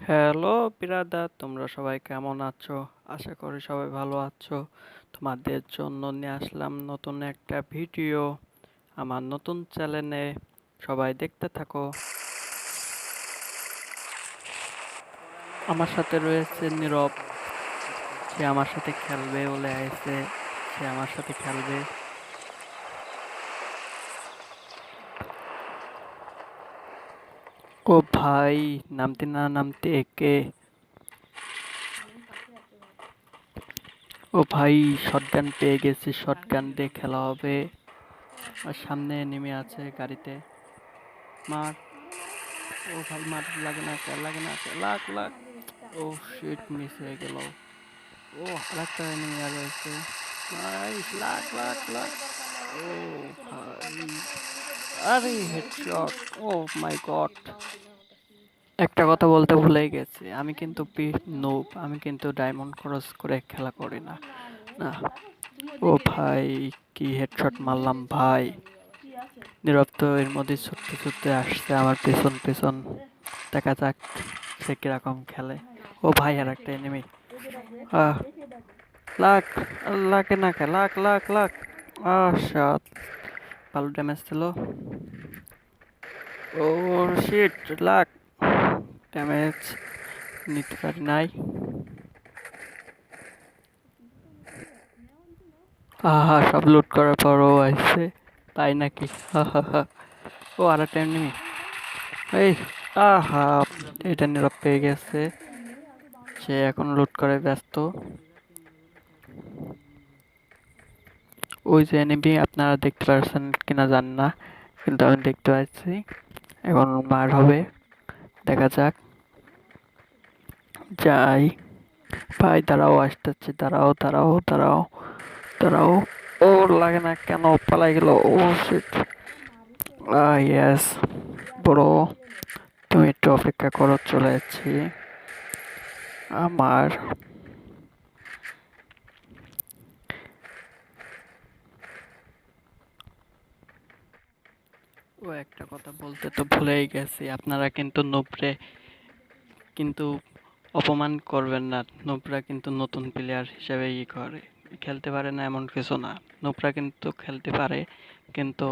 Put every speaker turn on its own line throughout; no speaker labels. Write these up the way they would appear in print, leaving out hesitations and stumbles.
Hello বিরাদা, তোমরা সবাই কেমন আছো? আশা করি সবাই ভালো আছো। তোমাদের জন্য নিয়ে আসলাম নতুন একটা ভিডিও আমার নতুন চ্যানেলে। সবাই দেখতে থাকো। আমার সাথে রয়েছে নীরব। সে আমার সাথে খেলবে বলে আইছে। সে আমার সাথে খেলবে। ও ভাই, নামতে না নামতে একে। ও ভাই, শটগান পেয়ে গেছি, শটগান দিয়ে খেলা হবে। আর সামনে নেমে আছে গাড়িতে। মার। ও ভাই, মার। লাগে না কে, লাগে না কে, লাগ লাগ। ও শিট, মিস হয়ে গেল। ও, আরেকটা এনিমি আর রয়েছে। নাইস, লাগ লাগ লাগ। ও ভাই, আরে হেডশট। ও মাই গড। একটা কথা বলতে ভুলেই গেছি, আমি কিন্তু নুব। আমি কিন্তু ডায়মন্ড ক্রস করে খেলা করি না। না। ও ভাই, কি হেডশট মারলাম ভাই। নীরব তো এর মধ্যে ছুটতে ছুটতে আসছে আমার পেছন পেছন। দেখা যাক সে কিরকম খেলে। ও ভাই, আর একটা এনিমি। আহ লাখ, লাগে না কে, লাখ লাখ লাখ। শাট, ভালো ড্যামেজ ছিল। ও শিট, লাখ ড্যামেজ নিতে পারি নাই। সব লুট করার পরও আসছে, তাই নাকি? ও, আর একটা এনিমি। এই, আহা, এটা নীরব পেয়ে গেছে। সে এখন লুট করে ব্যস্ত। ওই যে এনিমি আপনারা দেখতে পাচ্ছেন কিনা জানি না, কিন্তু আমি দেখতে পাচ্ছি। এখন মার হবে, দেখা যাক। যাই ভাই, দাঁড়াও, আসতেছি, দাঁড়াও দাঁড়াও দাঁড়াও দাঁড়াও। ও লাগে না কেন, পালাই গেল। ও শিট। ইয়েস বড়, তুমি একটু অপেক্ষা করো, চলে যাচ্ছি। আমার ও, একটা কথা বলতে তো ভুলেই গেছি, আপনারা কিন্তু নুবরে কিন্তু অপমান করবেন না। নুবরা কিন্তু নতুন প্লেয়ার হিসেবে করে, খেলতে পারে না এমন কিছু না। নুবরা কিন্তু খেলতে পারে, কিন্তু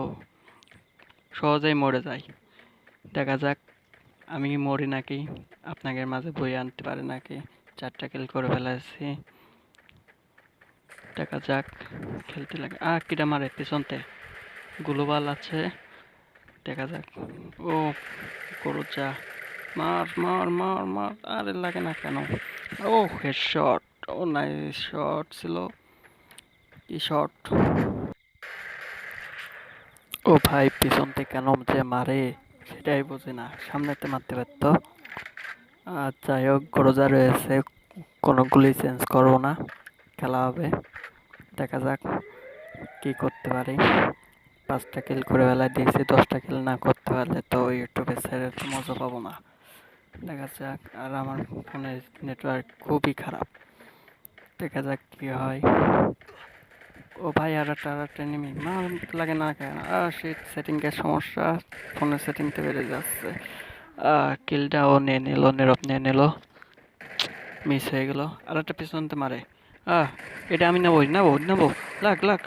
সহজেই মরে যায়। দেখা যাক আমি মরি নাকি, আপনাদের মাঝে বই আনতে পারে নাকি। 4টা কিল করে ফেলেছি। দেখা যাক, খেলতে লাগে। কিটা মারে পিছনতে, গ্লোবাল আছে। দেখা যাক। ও করো যা, মার মার মার মার। আরে লাগে না কেন। ও হেডশট। ও নাইস শট ছিল। কি শট। ও ভাই, পিছনতে কেন যে মারে সেটাই বুঝি না, সামনেতে মারতে পারতো। যাই হোক, গ্রোজা রয়েছে, কোনো গুলি চেঞ্জ করবো না, খেলা হবে। দেখা যাক কি করতে পারি। 5টা কিল করে বেলায় দিয়েছি, 10টা কিল না করতে পারলে তো ইউটিউবে ছেড়ে তো মজা পাবো না। দেখা যাক। আর আমার ফোনের নেটওয়ার্ক খুবই খারাপ। দেখা যাক কি হয়। ও ভাই, আর একটা এনিমি। না, লাগে না কেন। সেটিংয়ের সমস্যা, ফোনের সেটিংতে বেড়ে যাচ্ছে। কিলটা ও নিয়ে নিল, নীরব নিয়ে নিল। মিস হয়ে গেল। আর একটা পিছনতে মারে। আহ এটা আমি নেবো নেবো নেবো। লাগ লাগ।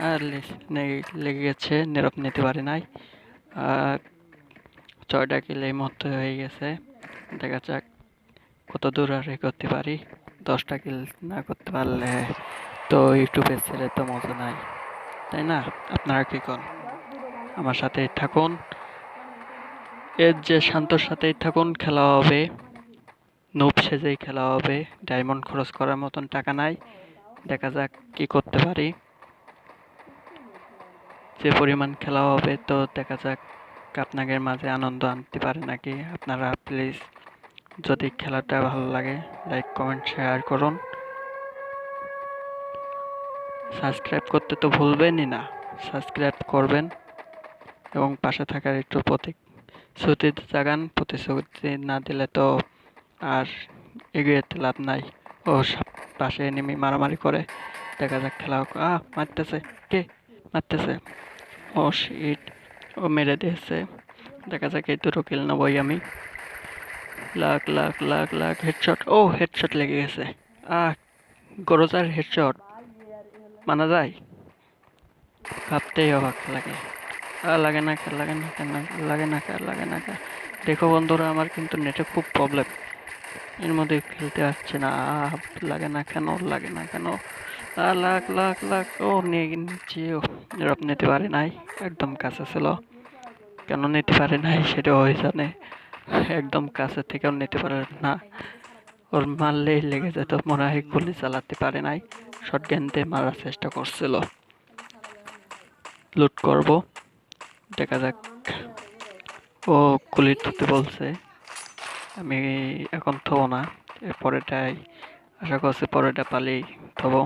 আর লেগে গেছে, নীরব নিতে পারে নাই। 6টা কিল এই মুহূর্তে হয়ে গেছে। দেখা যাক কত দূর আর করতে পারি। 10টা কিল না করতে পারলে তো ইউটিউবে ছেড়ে তো মজা নাই, তাই না? আপনারা কি করেন? আমার সাথে থাকুন, এর যে শান্তর সাথেই থাকুন, খেলা হবে। নুব সেজেই খেলা হবে। ডায়মন্ড খরচ করার মতন টাকা নাই। দেখা যাক কি করতে পারি। যে পরিমাণ খেলা হবে তো দেখা যাক আপনাদের মাঝে আনন্দ আনতে পারে নাকি। আপনারা প্লিজ, যদি খেলাটা ভালো লাগে, লাইক কমেন্ট শেয়ার করুন। সাবস্ক্রাইব করতে তো ভুলবেনই না। সাবস্ক্রাইব করবেন এবং পাশে থাকার একটু প্রতিশ্রুতি জাগান। প্রতিশ্রুতি না দিলে তো আর এগিয়ে যেতে লাভ নাই। ও পাশে এনিমি মারামারি করে। দেখা যাক খেলা হোক। মারতেছে কে, মারতেছে। ও শিট, ও মেরে দিয়েছে। দেখা যাক এই দুটো কিল নেবই আমি। লাখ লাখ লাখ লাখ হেডশট। ও হেডশট লেগে গেছে। আহ গরজার হেডশট মানা যায়? ভাবতেই অবাক লাগে। লাগে না কে, লাগে না কেন, লাগে না কে, লাগে না কে। দেখো বন্ধুরা, আমার কিন্তু নেটে খুব প্রবলেম, এর মধ্যে খেলতে পারছে না। লাগে না কেন, লাগে না কেন। লাখ লাখ লাখ। ও নিয়ে নিচ্ছে। ড্রপ নিতে পারে নাই, একদম কাছে ছিল। কেন নিতে পারে নাই সেটা ওই জানে। একদম কাছে থেকেও নিতে পারে না। ওর মারলেই লেগে যেত, মনে হয় গুলি চালাতে পারে নাই। শটগান দিয়ে মারার চেষ্টা করছিল। লুট করব, দেখা যাক। ও গুলি থুতে বলছে, আমি এখন থবো না। পরেটাই আশা করছি, পরেটা পালেই থবো।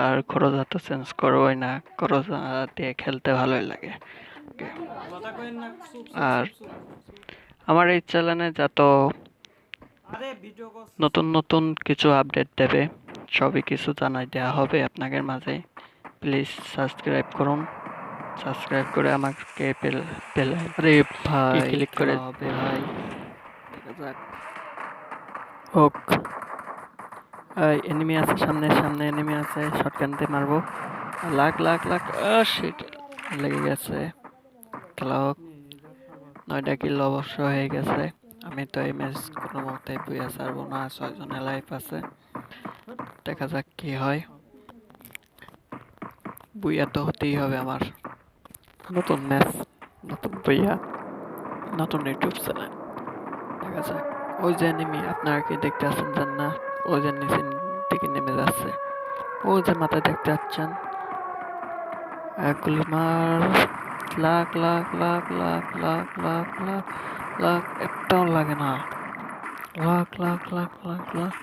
আর খরচা তো চেঞ্জ করবোই না, খরচা দিয়ে খেলতে ভালোই লাগে। আর আমার এই চ্যানেলে যত নতুন নতুন কিছু আপডেট দেবে, সবই কিছু জানাই দেওয়া হবে আপনাদের মাঝে। প্লিজ সাবস্ক্রাইব করুন, সাবস্ক্রাইব করে আমাকে বেল আরে ভাই ক্লিক করে হবে ভাই। দেখা যাক। হোক। এনিমি আছে সামনে, সামনে এনিমি আছে, শটগান দিয়ে মারবো। লাখ লাখ লাখ। শিট, লেগে গেছে। খেলা হোক। 9টা কিল অবশ্য হয়ে গেছে। আমি তো এই ম্যাচ কোনো মতে বুয়া ছাড়বো না, 6 জনের লাইফ আছে। দেখা যাক কি হয়। বুয়া তো হতেই হবে আমার। নতুন ম্যাচ, নতুন বুয়া, নতুন ইউটিউব চ্যানেল। দেখা যাক। ওই যে এনিমি, আপনারা কি দেখতে পাচ্ছেন জান না? ওই যে নিচের দিকে নেমে যাচ্ছে, ওই যে মাথায় দেখতে পাচ্ছেন। গুলি মার। লাখ লাখ লাখ লাখ লাখ লাখ লাখ লাখ। একটাও লাগে না। লাখ লাখ লাখ লাখ লাখ।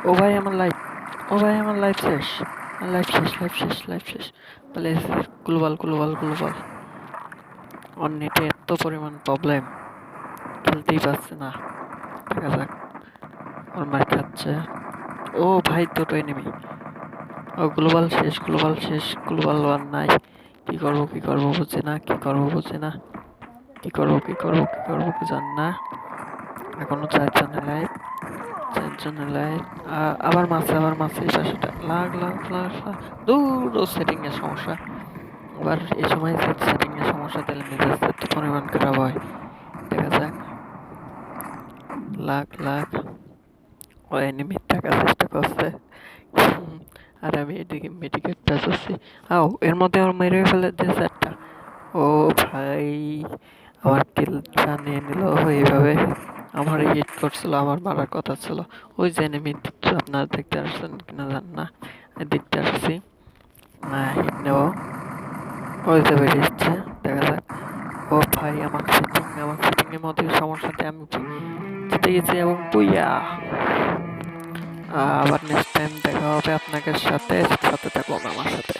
ও ভাই আমার লাইফ, ও ভাই আমার লাইফ শেষ, লাইফ শেষ, লাইফ শেষ, লাইফ শেষ। তাহলে গ্লোবাল গ্লোবাল গ্লোবাল। ওর নেটে এত পরিমাণ প্রবলেম, খেলতেই পারছে না। দেখা যাক। ওর মার খাচ্ছে। ও ভাই দুটো এনিমি। ও গ্লোবাল শেষ, গ্লোবাল শেষ, গ্লোবাল ওয়ান নাই। কি করবো কি করবো বুঝছি না, কি করবো বুঝছি না, কি করবো কি করবো কি করবো কি জান না। এখনো 4 জনের লাইফ, 4 জনের লাইফ। আবার মারছে, আবার মারছে এই পাশেটা। লাখ লাখ লাখ লাখ। দূর, ও সেটিং এর সমস্যা। আবার এই সময় সেটিং এর সমস্যা দিলে মেজাজ এত পরিমাণ খারাপ হয়। দেখা যাক। লাখ লাখ। ও এনিমি থাকার চেষ্টা করছে, আর আমি এদিকে মেডিকেট টাচ করছি। আও এর মধ্যে আমার মেরে ফেলে দিয়েছে একটা। ও ভাই, আমার কিলটা নিয়ে নিল এইভাবে। আমার হিট করছিল, আমার মারার কথা ছিল। ওই যে এনিমি, আপনারা দেখতে আসছেন কিনা জান না, দেখতে আসছি না। হিট নেব, ওই যে বেরিয়েছে। দেখা যাক। ও ভাই, আমার সেটিং এর মধ্যে সমস্যাতে আমি জিতে গেছি এবং বুইয়া। আবার নেক্সট টাইম দেখা হবে আপনাদের সাথে, সাথে থাকুন আমার সাথে।